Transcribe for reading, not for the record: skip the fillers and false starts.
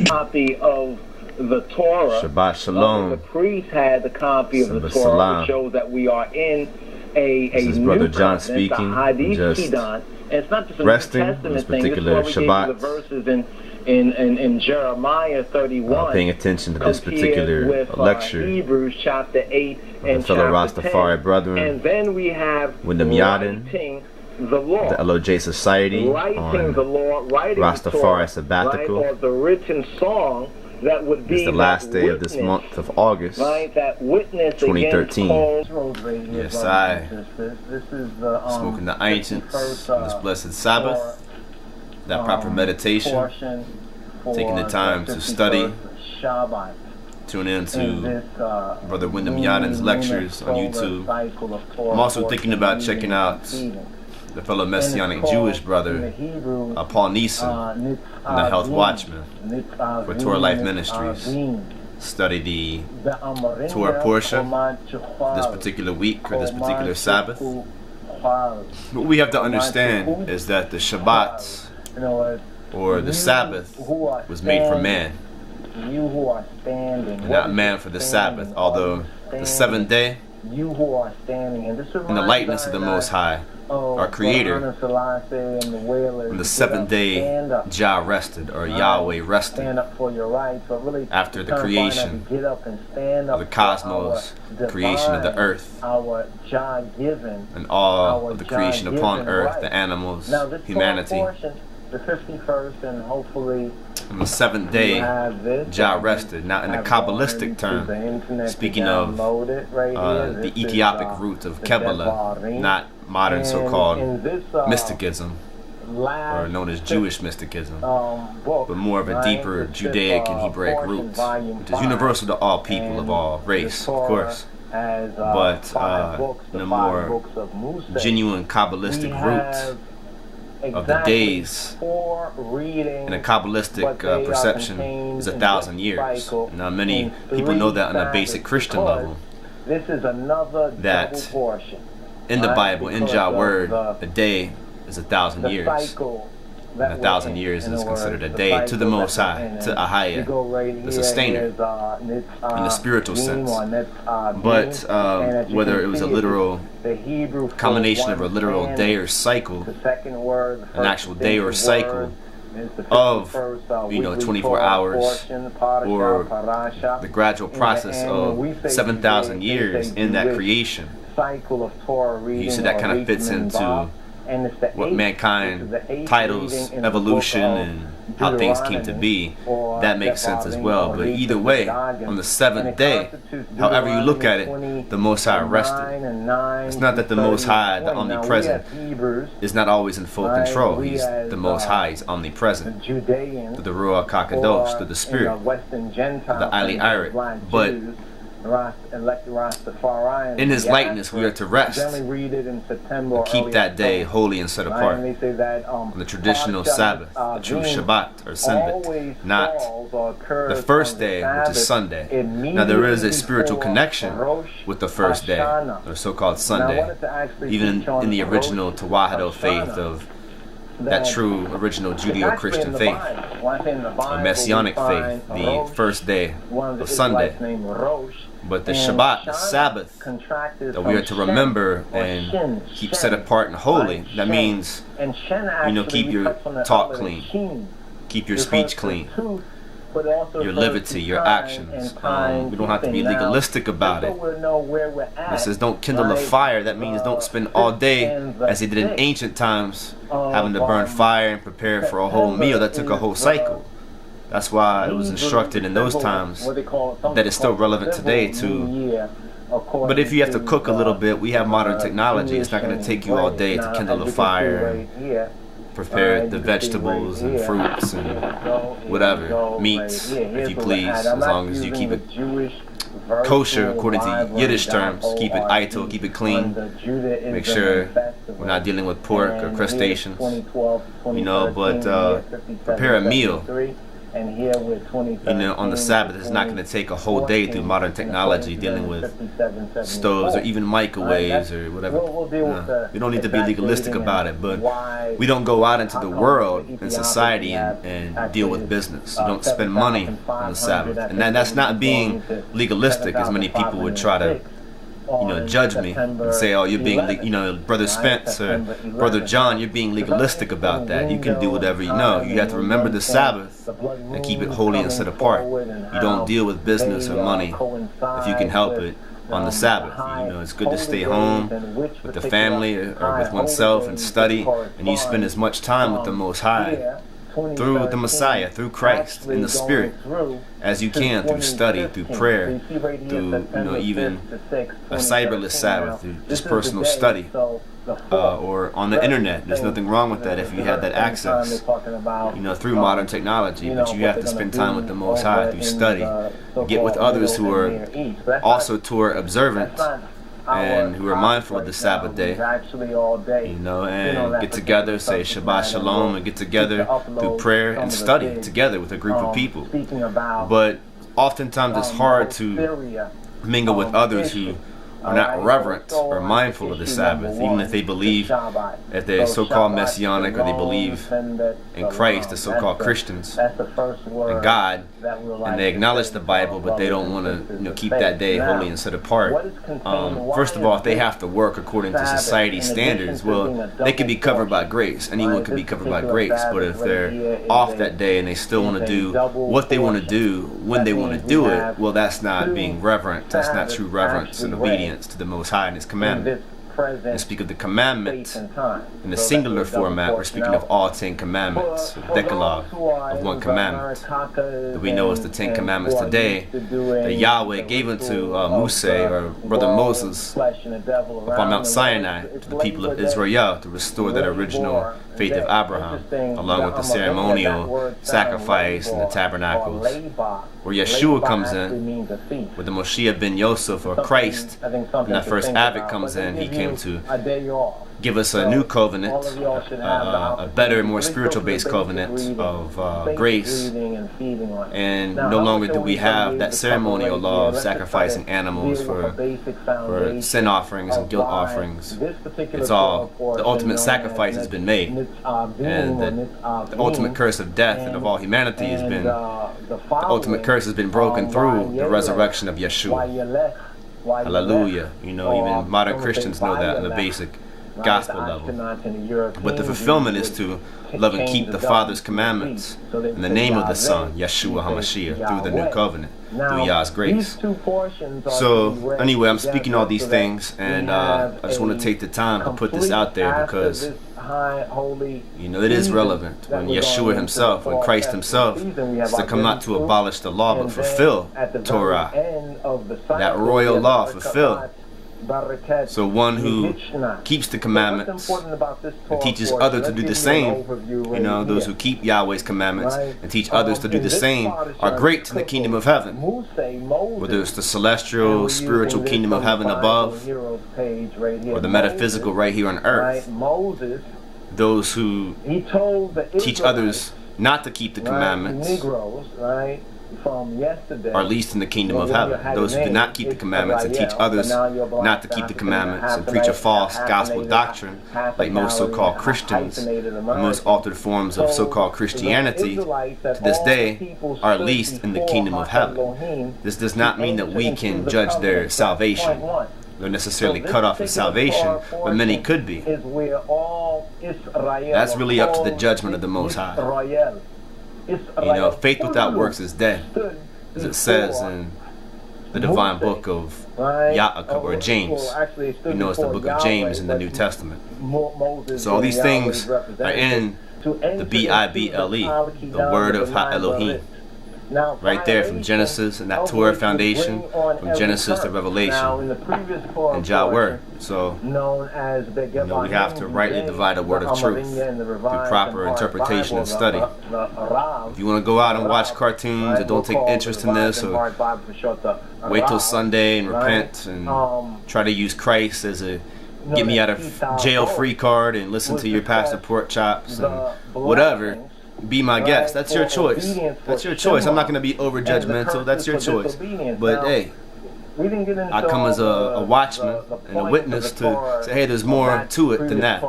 Copy of the Torah. Shabbat Shalom. The priest had the copy of the Sabbath Torah, Salam. which shows that we are in a This is new Brother John covenant, speaking. the Hadith Just Kidan. And it's not just a resting New on Testament this thing. particular This is why we Shabbat. gave you the verses in Jeremiah 31. Paying attention to this particular with, lecture Hebrews chapter 8 and the fellow chapter Rastafari 10. brethren, And then we have Wyndham Yadin, writing the law. the LOJ Society Writing on the law, writing Rastafari the Torah, Sabbatical. right, or the written song that would be It's the last day of witness, this month of August, right, that witness 2013. Yes, This is the smoking the ancients on this blessed Sabbath, that proper meditation, taking the time to study, tune in to Brother Wyndham Yadin's lectures on YouTube. I'm also thinking about checking out the fellow Messianic Jewish brother, Paul Neeson, and the Health Watchman for Torah Life Ministries. Study the Torah portion this particular week or this particular Sabbath. What we have to understand is that the Shabbat or the Sabbath was made for man, and not man for the Sabbath, although the seventh day in the likeness of the Most High, our Creator, on the seventh day Jah rested, or Yahweh rested, after the creation of the cosmos, creation of the earth, and all of the creation upon earth, the animals, humanity. The 51st, and hopefully on the seventh day, Jah rested. Now, in the Kabbalistic term, speaking of the Ethiopic root of Kabbalah, not modern so-called mysticism, or known as Jewish mysticism, but more of a deeper Judaic and Hebraic root, which is universal to all people of all race, of course. But in a more genuine Kabbalistic root of the days in a Kabbalistic perception is 1,000 years. Now many people know that on a basic Christian level, that in the Bible, in Jah word, a day is 1,000 years. And 1,000 years is considered a day to the Most High, to Ahaya, the sustainer, in the spiritual sense. But whether it was a literal combination of a literal day or cycle, an actual day or cycle of 24 hours, or the gradual process of 7,000 years in that creation, you see that kind of fits into what mankind titles evolution and how things came to be. That makes sense as well. But either way, on the seventh day, however you look at it, the Most High rested. It's not that the Most High, the omnipresent, is not always in full control. He's the Most High, he's omnipresent through the Ruach HaKadosh, through the Spirit of the Ali Irit. But in His likeness, we are to rest and keep that day holy and set apart on the traditional Sabbath, the true Shabbat or Senbet, not the first day, which is Sunday. Now there is a spiritual connection with the first day, or so-called Sunday, even in the original Tawahedo faith of that true original Judeo-Christian faith, a Messianic faith, the first day of Sunday. But the Shabbat, the Sabbath, that we are to remember and keep set apart and holy, that means, keep your talk clean, keep your speech clean, your liberty, your actions. We don't have to be legalistic about it. It says don't kindle a fire. That means don't spend all day, as they did in ancient times, having to burn fire and prepare for a whole meal. That took a whole cycle. That's why it was instructed in those times that it's still relevant today to. But if you have to cook a little bit, we have modern technology. It's not going to take you all day to kindle a fire and prepare the vegetables and fruits and whatever, meats, if you please, as long as you keep it kosher according to Yiddish terms. Keep it idle, keep it clean. Make sure we're not dealing with pork or crustaceans, but prepare a meal on the Sabbath, it's not going to take a whole day through modern technology dealing with stoves or even microwaves or whatever. We don't need to be legalistic about it, but we don't go out into the world and society and deal with business. You don't spend money on the Sabbath. And that's not being legalistic, as many people would try to judge me and say, oh, you're being, Brother Spence or Brother John, you're being legalistic about that. You can do whatever you know. You have to remember the Sabbath and keep it holy and set apart. You don't deal with business or money if you can help it on the Sabbath. It's good to stay home with the family or with oneself and study, and you spend as much time with the Most High through the Messiah, through Christ, in the Spirit, as you can, through study, through prayer, through even a cyberless Sabbath, through just personal study, or on the internet. There's nothing wrong with that if you have that access, through modern technology, but you have to spend time with the Most High through study, get with others who are also Torah observant, and who are mindful of the Sabbath day, and get together, say Shabbat Shalom, and get together through prayer and study together with a group of people. But oftentimes it's hard to mingle with others who are not reverent or mindful of the Sabbath, even if they believe that they're so-called Messianic or they believe in Christ, the so-called Christians, and God, and they acknowledge the Bible, but they don't want to keep that day holy and set apart. First of all, if they have to work according to society standards, well, they can be covered by grace. Anyone can be covered by grace, but if they're off that day and they still want to do what they want to do when they want to do it, well, that's not being reverent. That's not true reverence and obedience to the Most High and His commandment. And speak of the commandment in the singular format, we're speaking of all 10 commandments, Decalogue of one commandment that we know is the 10 commandments today that Yahweh gave unto Musa, or Brother Moses, upon Mount Sinai to the people of Israel to restore that original faith of Abraham, along with the ceremonial sacrifice and the tabernacles, where Yeshua comes in, where the Moshiach ben Yosef, or Christ, and that first Advent comes in. He came to give us a new covenant, a better, more spiritual-based covenant of grace, and no longer do we have that ceremonial law of sacrificing animals for sin offerings and guilt offerings. It's all, the ultimate sacrifice has been made, and the ultimate curse of death and of all humanity has been, the ultimate curse has been broken through the resurrection of Yeshua. Hallelujah. Even modern Christians know that on the basic gospel level. But the fulfillment is to love and keep the Father's commandments in the name of the Son, Yeshua HaMashiach, through the new covenant, through Yah's grace. So anyway, I'm speaking all these things, and I just want to take the time to put this out there because it is relevant when Yeshua himself, when Christ himself is to come not to abolish the law but fulfill Torah, that royal law, fulfill. So one who keeps the commandments and teaches others to do the same, those who keep Yahweh's commandments and teach others to do the same are great in the kingdom of heaven. Whether it's the celestial, spiritual kingdom of heaven above, or the metaphysical right here on earth, those who teach others not to keep the commandments are least in the kingdom of heaven. Those who do not keep the commandments and teach others not to keep the commandments and preach a false gospel doctrine, like most so-called Christians and most altered forms of so-called Christianity to this day, are least in the kingdom of heaven. This does not mean that we can judge their salvation. They're necessarily cut off of salvation, but many could be. That's really up to the judgment of the Most High. Faith without works is dead, as it says in the divine book of Yaakov, or James. It's the book of James in the New Testament. So all these things are in the Bible, the word of Ha-Elohim. Right there from Genesis and that Torah foundation, from Genesis to Revelation, and Jah word. So we have to rightly divide the word of truth through proper interpretation and study. If you want to go out and watch cartoons and don't take interest in this, or wait till Sunday and repent and try to use Christ as a get me out of jail free card and listen to your pastor pork chops and whatever, be my guest. That's your choice. That's your choice. I'm not going to be over judgmental. That's your choice. But hey, I come as a watchman and a witness to say, hey, there's more to it than that.